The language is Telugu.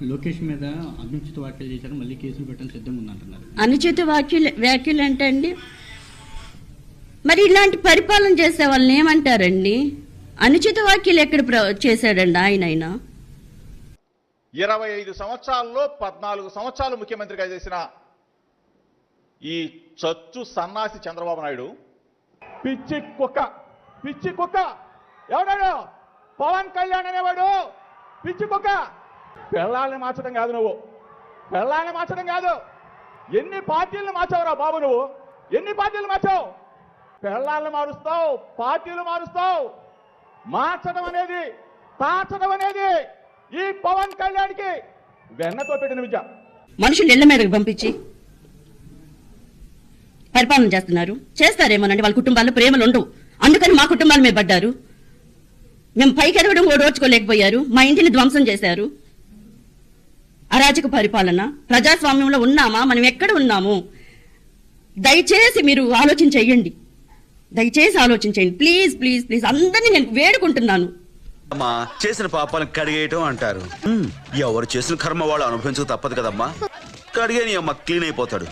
లోకేష్ మీద అనుచిత వ్యాఖ్యలు చేశారు, మళ్ళీ కేసులు పెట్టడం సిద్ధంగా ఉందంటున్నారు. అనుచిత వ్యాఖ్యలు అంటే అండి, మరి ఇలాంటి పరిపాలన చేసే వాళ్ళని ఏమంటారండి? అనుచిత వ్యాఖ్యలు ఎక్కడ చేశాడండి ఆయన? 25 సంవత్సరాల్లో 14 సంవత్సరాలు ముఖ్యమంత్రిగా చేసిన ఈ చచ్చు సన్నాసి చంద్రబాబు నాయుడు పిచ్చి కుక్క ఎవడాడు? పవన్ కళ్యాణ్ అనేవాడు పిచ్చి కుక్క. పెళ్ళాలని మార్చడం కాదు, నువ్వు పెళ్ళాలని మార్చడం కాదు. ఎన్ని పార్టీలను మార్చావురా బాబు? నువ్వు ఎన్ని పార్టీలు మార్చావు? పెళ్ళాలను మారుస్తావు, పార్టీలు మారుస్తావు. మార్చడం అనేది, తాచడం అనేది ఈ పవన్ కళ్యాణ్కి వెన్నతో పెట్టిన విద్య. మనుషులు ఇళ్ల మీదకి పంపించి పరిపాలన చేస్తారేమోనండి. వాళ్ళ కుటుంబాల్లో ప్రేమలు ఉండవు, అందుకని మా కుటుంబాల మీద పడ్డారు. మేము పైకి ఎదగడం ఓడోచుకోలేకపోయారు, మా ఇంటిని ధ్వంసం చేశారు. అరాచక పరిపాలన. ప్రజాస్వామ్యంలో ఉన్నామా? మనం ఎక్కడ ఉన్నాము? దయచేసి మీరు ఆలోచించేయండి, దయచేసి ఆలోచించండి ప్లీజ్ ప్లీజ్ ప్లీజ్. అందరినీ నేను వేడుకుంటున్నాను. అమ్మా, చేసిన పాపాలను కడిగేయటం అంటారు. ఎవరు చేసిన కర్మ వాళ్ళు అనుభవించక తప్పదు కదమ్మా. కడిగే నీ అమ్మ క్లీన్ అయిపోతాడు.